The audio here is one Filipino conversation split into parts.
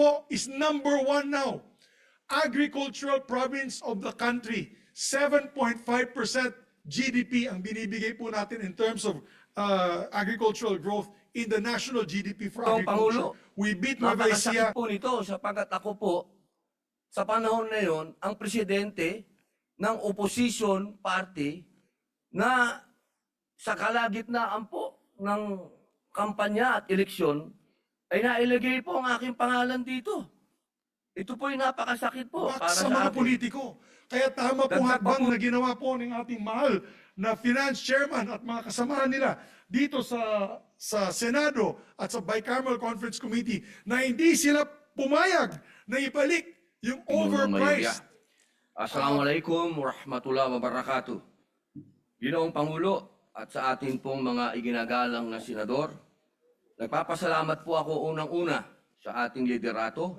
po is #1 now. Agricultural province of the country. 7.5% GDP ang binibigay po natin in terms of agricultural growth in the national GDP for Itong agriculture. Pangulo, We beat Nueva Ecija. napakasakit po nito sapagkat ako po, sa panahon na yon, ang presidente ng opposition party na sa kalagitnaan po ng kampanya at eleksyon, ay nailagay po ang aking pangalan dito. Ito po ay napakasakit po para Sa sa mga akin. politiko. Kaya tama pong Dagdag pa hakbang po- na ginawa po ng ating mahal na finance chairman at mga kasamahan nila dito sa Senado at sa Bicameral Conference Committee na hindi sila pumayag na ibalik yung overpriced. Assalamualaikum warahmatullahi wabarakatuh. Ginoong Pangulo at sa atin pong mga iginagalang na senador, nagpapasalamat po ako unang-una sa ating liderato,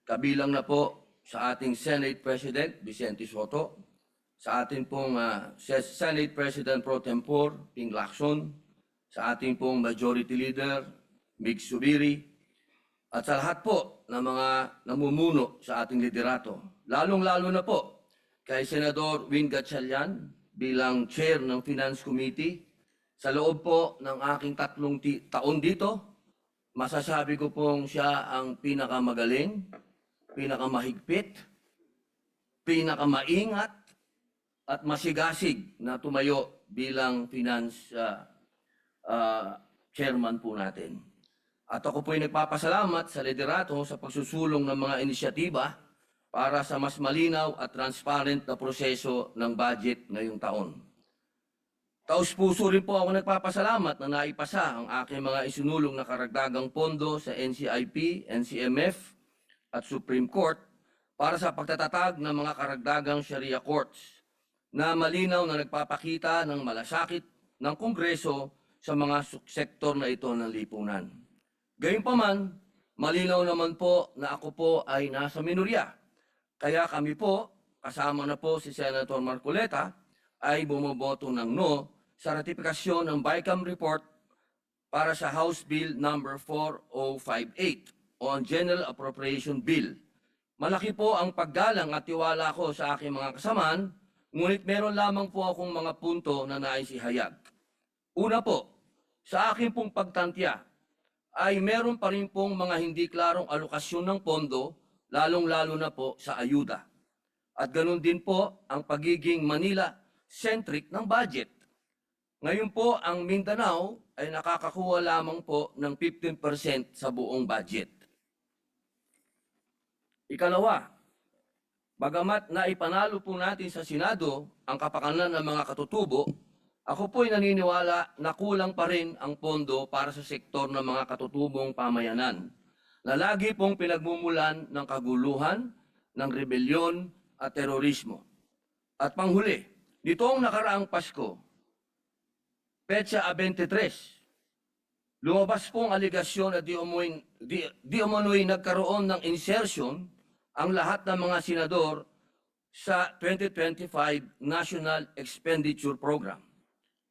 kabilang na po sa ating Senate President Vicente Sotto, sa ating pong Senate President Pro Tempore Ping Lacson, sa ating pong Majority Leader Mig Subiri, at sa lahat po ng mga namumuno sa ating liderato. Lalong-lalo na po kay Senador Win Gatchalian bilang Chair ng Finance Committee. Sa loob po ng aking 3 taon dito, masasabi ko pong siya ang pinakamagaling, pinakamahigpit, pinakamaingat, at masigasig na tumayo bilang finance chairman po natin. At ako po ay nagpapasalamat sa liderato sa pagsusulong ng mga inisyatiba para sa mas malinaw at transparent na proseso ng budget ngayong taon. Taus-puso rin po ako nagpapasalamat na naipasa ang aking mga isinulong na karagdagang pondo sa NCIP, NCMF at Supreme Court para sa pagtatatag ng mga karagdagang Sharia courts na malinaw na nagpapakita ng malasakit ng Kongreso sa mga sektor na ito ng lipunan. Gayunpaman, malinaw naman po na ako po ay nasa minorya. Kaya kami po, kasama na po si Senator Marcoleta, ay bumoboto ng no sa ratifikasyon ng BICAM report para sa House Bill number 4058 on General Appropriation Bill. Malaki po ang paggalang at tiwala ko sa aking mga kasamaan, ngunit meron lamang po akong mga punto na nais ihayag. Una po, sa aking pong pagtantya, ay meron pa rin pong mga hindi klarong alokasyon ng pondo, lalong-lalo na po sa ayuda. At ganun din po ang pagiging Manila-centric ng budget. Ngayon po, ang Mindanao ay nakakakuha lamang po ng 15% sa buong budget. Ikalawa, bagamat naipanalo po natin sa Senado ang kapakanan ng mga katutubo, ako po'y naniniwala na kulang pa rin ang pondo para sa sektor ng mga katutubong pamayanan na lagi pong pinagmumulan ng kaguluhan, ng rebelyon at terorismo. At panghuli, nitong nakaraang Pasko, Petsa 23, lumabas pong aligasyon na di umano'y nagkaroon ng insertion ang lahat ng mga senador sa 2025 National Expenditure Program.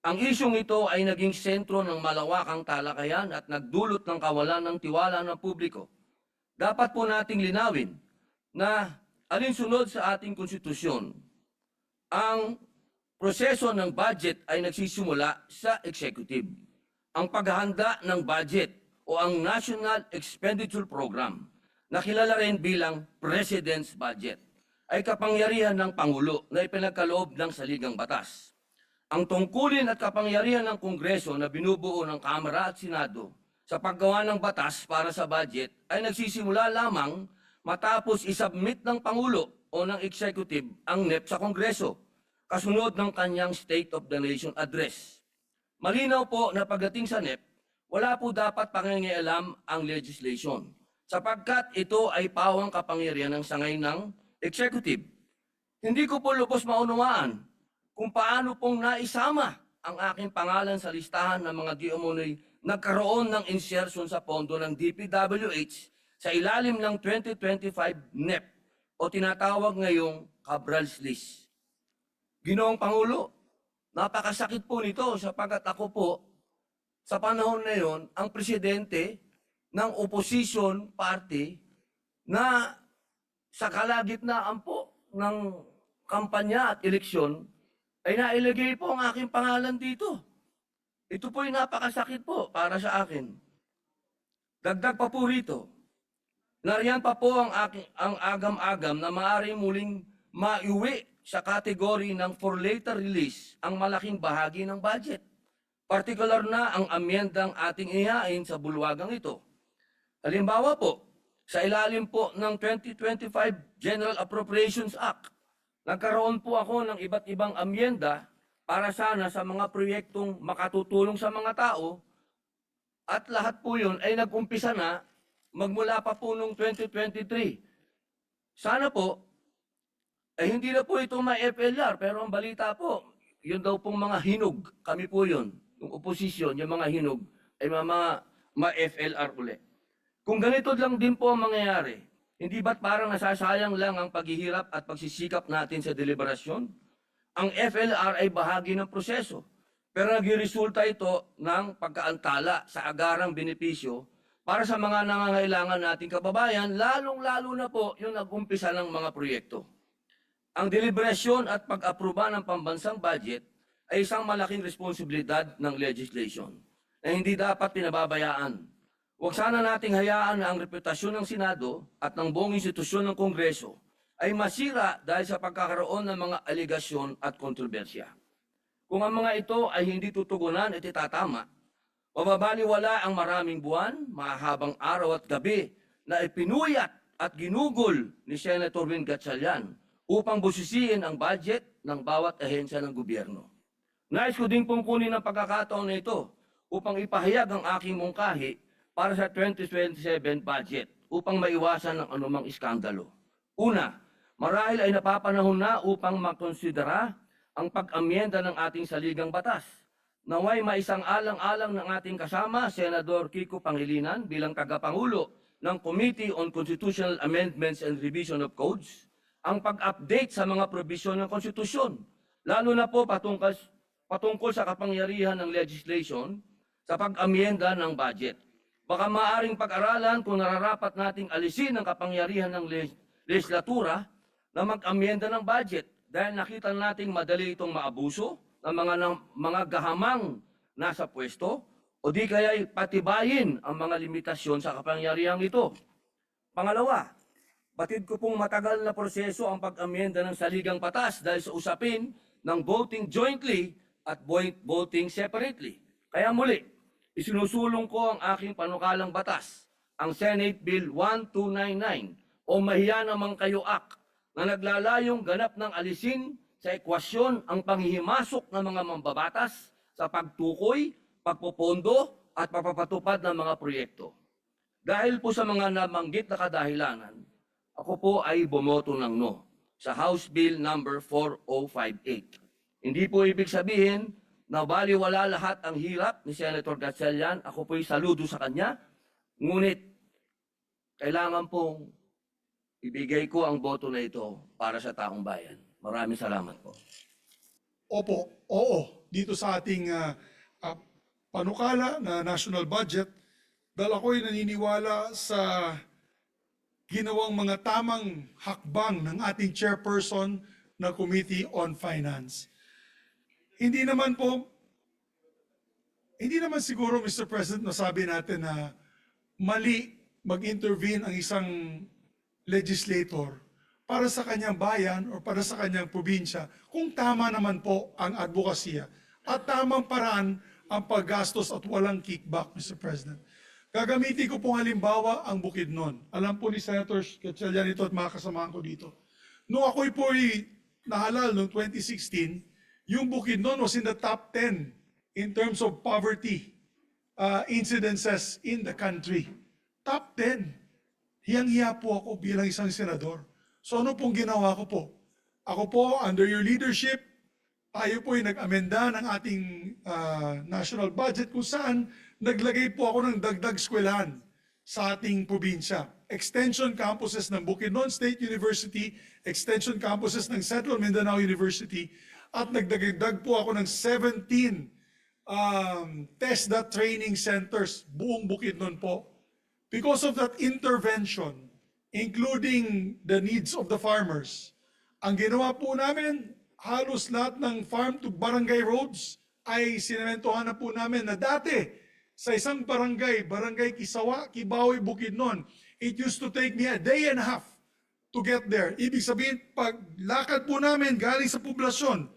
Ang isyong ito ay naging sentro ng malawakang talakayan at nagdulot ng kawalan ng tiwala ng publiko. Dapat po nating linawin na alinsunod sa ating konstitusyon, ang proseso ng budget ay nagsisimula sa executive. Ang paghahanda ng budget o ang National Expenditure Program, na kilala rin bilang President's Budget, ay kapangyarihan ng Pangulo na ipinagkaloob ng saligang batas. Ang tungkulin at kapangyarihan ng Kongreso na binubuo ng Kamara at Senado sa paggawa ng batas para sa budget ay nagsisimula lamang matapos isubmit ng Pangulo o ng Executive ang NEP sa Kongreso, kasunod ng kanyang State of the Nation Address. Malinaw po na pagdating sa NEP, wala po dapat pangingialam ang legislation, sapagkat ito ay pawang kapangyarihan ng sangay ng Executive. Hindi ko po lubos maunawaan kung paano pong naisama ang aking pangalan sa listahan ng mga di umano'y nagkaroon ng insertion sa pondo ng DPWH sa ilalim ng 2025 NEP o tinatawag ngayong Cabral's List. Ginoong Pangulo, napakasakit po nito sapagkat ako po, sa panahon na yon, ang presidente ng opposition party na sa kalagitnaan po ng kampanya at eleksyon, ay nailagay po ang aking pangalan dito. Ito po'y napakasakit po para sa akin. Dagdag pa po rito, nariyan pa po ang agam-agam na maaaring muling maiuwi sa kategory ng for later release ang malaking bahagi ng budget. Partikular na ang amyendang ating ihain sa bulwagang ito. Halimbawa po, sa ilalim po ng 2025 General Appropriations Act, nagkaroon po ako ng iba't ibang amyenda para sana sa mga proyektong makatutulong sa mga tao at lahat po yun ay nag-umpisa na magmula pa po noong 2023. Sana po, ay hindi na po ito ma-FLR, pero ang balita po, yun daw pong mga hinog, kami po yun, yung oposisyon, yung mga hinog, ay mga ma-FLR ulit. Kung ganito lang din po ang mangyayari, hindi ba't parang nasasayang lang ang paghihirap at pagsisikap natin sa deliberasyon? Ang FLR ay bahagi ng proseso, pero nagresulta ito ng pagkaantala sa agarang benepisyo para sa mga nangangailangan nating kababayan, lalong-lalo na po yung nag-umpisa ng mga proyekto. Ang deliberasyon at pag-aproba ng pambansang budget ay isang malaking responsibilidad ng legislation na hindi dapat pinababayaan. Huwag sana nating hayaan na ang reputasyon ng Senado at ng buong institusyon ng Kongreso ay masira dahil sa pagkakaroon ng mga aligasyon at kontrobersya. Kung ang mga ito ay hindi tutugunan at itatama, mababaliwala ang maraming buwan, mahabang araw at gabi na ipinuyat at ginugol ni Senator Win Gatchalian upang busisiin ang budget ng bawat ahensya ng gobyerno. Nais ko din pong kunin ang pagkakataon na ito upang ipahayag ang aking mungkahi para sa 2027 budget upang maiwasan ang anumang iskandalo. Una, marahil ay napapanahon na upang makonsidera ang pag-amyenda ng ating saligang batas. Naway maisang-alang-alang ng ating kasama, Senador Kiko Pangilinan bilang tagapangulo ng Committee on Constitutional Amendments and Revision of Codes, ang pag-update sa mga probisyon ng konstitusyon, lalo na po patungkol sa kapangyarihan ng legislation sa pag-amyenda ng budget. Baka maaring pag-aralan kung nararapat nating alisin ang kapangyarihan ng legislatura na mag-amyenda ng budget dahil nakita nating madali itong maabuso ng mga gahamang nasa pwesto o di kaya'y patibayin ang mga limitasyon sa kapangyarihan ito. Pangalawa, batid ko pong matagal na proseso ang pag-amyenda ng saligang batas dahil sa usapin ng voting jointly at voting separately. Kaya muli, isinusulong ko ang aking panukalang batas, ang Senate Bill 1299 o Mahiya Naman Kayo Act na naglalayong ganap ng alisin sa ekwasyon ang panghihimasok ng mga mambabatas sa pagtukoy, pagpopondo at pagpapatupad ng mga proyekto. Dahil po sa mga nabanggit na kadahilanan, ako po ay bumoto ng no sa House Bill number 4058. Hindi po ibig sabihin na baliwala lahat ang hirap ni Senator Gatchalian. Ako po'y saludo sa kanya. Ngunit, kailangan pong ibigay ko ang boto na ito para sa taong bayan. Maraming salamat po. Opo, oo, dito sa ating panukala na national budget, dahil ako'y naniniwala sa ginawang mga tamang hakbang ng ating chairperson ng Committee on Finance. Hindi naman siguro, Mr. President, masabi natin na mali mag-intervene ang isang legislator para sa kanyang bayan o para sa kanyang probinsya kung tama naman po ang advokasya at tamang paraan ang paggastos at walang kickback, Mr. President. Gagamitin ko pong halimbawa ang Bukidnon. Alam po ni Senator Gatchalian ito at mga kasamahan ko dito. Noong ako'y po'y nahalal noong 2016, yung Bukidnon was in the top 10 in terms of poverty incidences in the country. Top 10. Hiyang-hiya po ako bilang isang senador. So ano pong ginawa ko po? Ako po, under your leadership, tayo po ay nag-amenda ng ating national budget kung saan naglagay po ako ng dagdag eskwelahan sa ating probinsya. Extension campuses ng Bukidnon State University, extension campuses ng Central Mindanao University, at nagdagdag po ako ng 17 TESDA training centers, buong Bukidnon po. Because of that intervention including the needs of the farmers. Ang ginawa po namin, halos lahat ng farm to barangay roads ay sinementohan na po namin na dati sa isang barangay, Barangay Kisawa, Kibawe, Bukidnon, it used to take me a day and a half to get there. Ibig sabihin, pag lakad po namin galing sa poblasyon,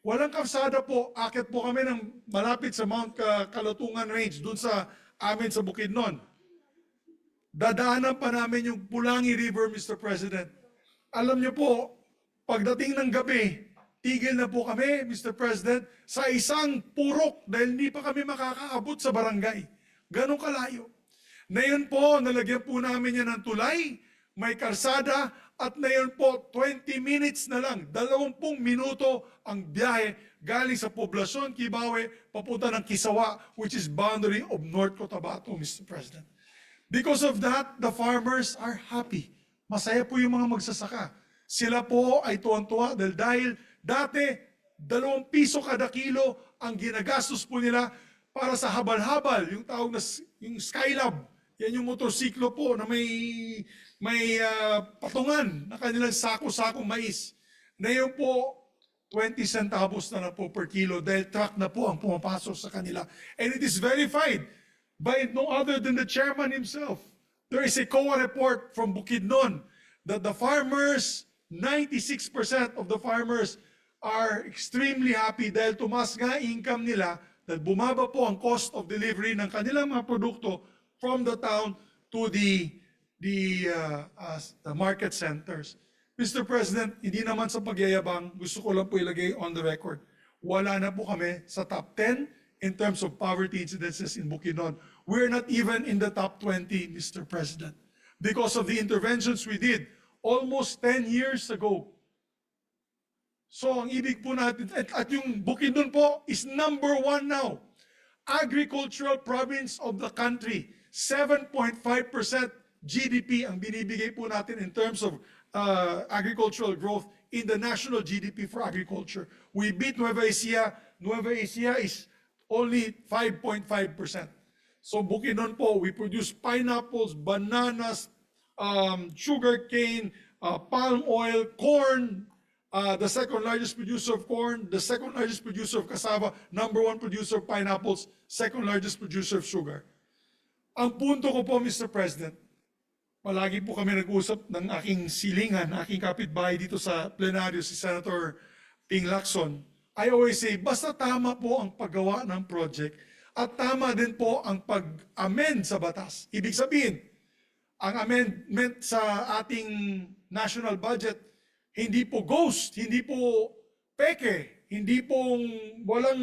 walang kalsada po, akit po kami ng malapit sa Mount Kalutungan Range, dun sa amin sa Bukidnon. Dadaanan pa namin yung Pulangi River, Mr. President. Alam niyo po, pagdating ng gabi, tigil na po kami, Mr. President, sa isang purok dahil hindi pa kami makakaabot sa barangay. Ganong kalayo. Ngayon po, nalagyan po namin yan ng tulay, may kalsada, at ngayon po, 20 minutes na lang, 20 minuto ang biyahe galing sa poblasyon, Kibawe, papunta ng Kisawa, which is boundary of North Cotabato, Mr. President. Because of that, the farmers are happy. Masaya po yung mga magsasaka. Sila po ay tuwan-tuwa dahil dati, 2 piso kada kilo ang ginagastos po nila para sa habal-habal, yung tawag na yung Skylab. Yan yung motorsiklo po na may patungan na kanilang sako-sako mais. Ngayon po, 20 centavos na po per kilo dahil truck na po ang pumapasok sa kanila. And it is verified by no other than the chairman himself. There is a COA report from Bukidnon that the farmers, 96% of the farmers are extremely happy dahil tumas nga income nila, dahil bumaba po ang cost of delivery ng kanilang mga produkto from the town to the market centers. Mr. President, hindi naman sa pagyayabang, gusto ko lang po ilagay on the record, wala na po kami sa top 10 in terms of poverty incidences in Bukidnon. We're not even in the top 20, Mr. President, because of the interventions we did almost 10 years ago. So ang ibig po natin, at yung Bukidnon po is number 1 now. Agricultural province of the country, 7.5% GDP ang binibigay po natin in terms of agricultural growth in the national GDP for agriculture. We beat Nueva Ecija. Nueva Ecija is only 5.5%. So Bukidnon po, we produce pineapples, bananas, sugarcane, palm oil, corn, the second largest producer of corn, the second largest producer of cassava, number 1 producer of pineapples, second largest producer of sugar. Ang punto ko po, Mr. President, palagi po kami nag-usap ng aking silingan, aking kapitbahay dito sa plenaryo, si Senator Ping Lacson. I always say, basta tama po ang paggawa ng project at tama din po ang pag-amend sa batas. Ibig sabihin, ang amendment sa ating national budget, hindi po ghost, hindi po peke, hindi po walang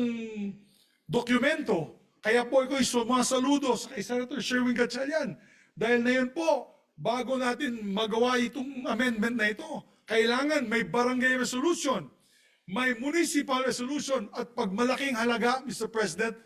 dokumento. Kaya po ako'y sumasaludo sa kay Senator Sherwin Gatchalian. Dahil na yun po, bago natin magawa itong amendment na ito, kailangan may barangay resolution, may municipal resolution, at pag malaking halaga, Mr. President,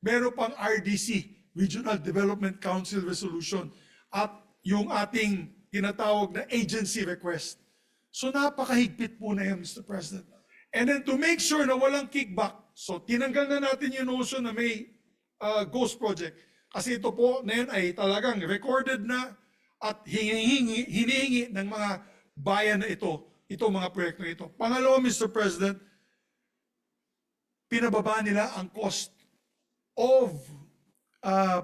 meron pang RDC, Regional Development Council Resolution, at yung ating tinatawag na agency request. So napakahigpit po na yan, Mr. President. And then to make sure na walang kickback, so tinanggal na natin yung notion na may ghost project. Kasi ito po na yan ay talagang recorded na at hinihingi ng mga bayan na ito mga proyekto ito. Pangalawa, Mr. President, pinababa nila ang cost of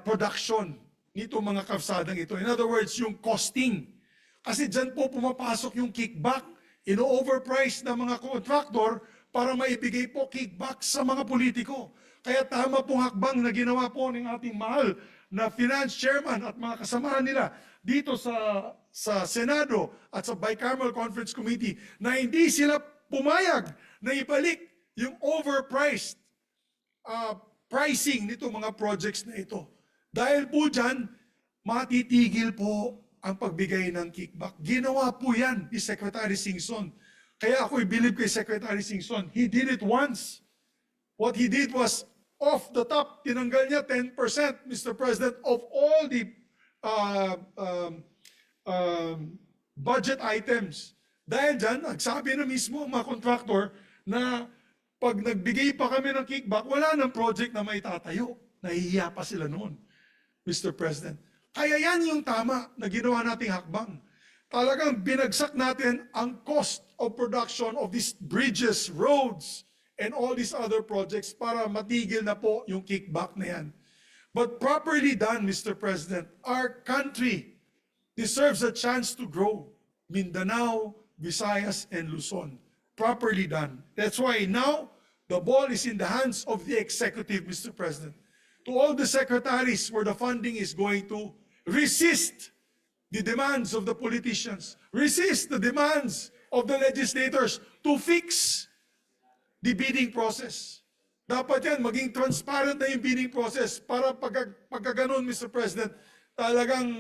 production nito mga kalsadang ito. In other words, yung costing. Kasi dyan po pumapasok yung kickback, ino-overprice ng mga contractor para maibigay po kickback sa mga politiko. Kaya tama pong hakbang na ginawa po ng ating mahal na finance chairman at mga kasamahan nila dito sa Senado at sa Bicameral Conference Committee na hindi sila pumayag na ibalik yung overpriced pricing nito mga projects na ito. Dahil po dyan, matitigil po ang pagbigay ng kickback. Ginawa po yan ni Secretary Singson. Kaya ako'y believe kay Secretary Singson. He did it once. What he did was, off the top, tinanggal niya 10%, Mr. President, of all the budget items. Dahil dyan, nagsabi na mismo ang mga contractor na pag nagbigay pa kami ng kickback, wala nang project na may tatayo. Nahihiya pa sila noon, Mr. President. Kaya yan yung tama na ginawa nating hakbang. talagang binagsak natin ang cost of production of these bridges, roads, and all these other projects para matigil na po yung kickback na yan. But properly done, Mr. President, our country deserves a chance to grow. Mindanao, Visayas, and Luzon. Properly done. That's why now, the ball is in the hands of the executive, Mr. President. To all the secretaries where the funding is going to, resist the demands of the politicians, resist the demands of the legislators to fix the bidding process. Dapat yan, maging transparent na yung bidding process para pagka ganun, Mr. President, talagang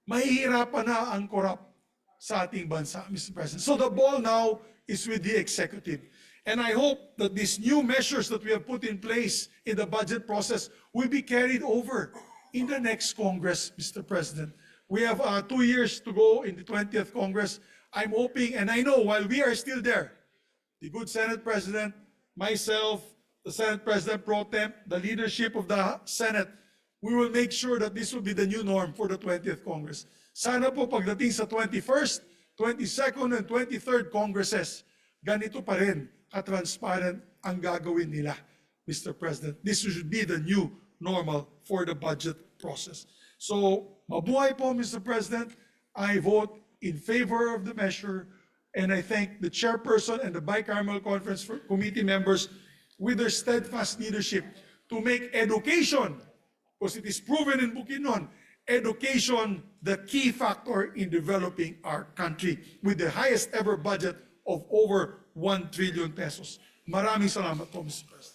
mahihirapan na ang corrupt sa ating bansa, Mr. President. So the ball now is with the executive. And I hope that these new measures that we have put in place in the budget process will be carried over in the next Congress, Mr. President. We have 2 years to go in the 20th Congress. I'm hoping, and I know while we are still there, the good Senate President, myself, the Senate President Pro Tem, the leadership of the Senate, we will make sure that this will be the new norm for the 20th Congress. Sana po pagdating sa 21st, 22nd, and 23rd Congresses, ganito pa rin ka-transparent ang gagawin nila, Mr. President. This should be the new normal for the budget process. So, mabuhay po, Mr. President. I vote in favor of the measure, and I thank the chairperson and the Bicameral Conference Committee members with their steadfast leadership to make education, because it is proven in Bukidnon, education the key factor in developing our country with the highest ever budget of over 1 trillion pesos. Maraming salamat po, Mr. President.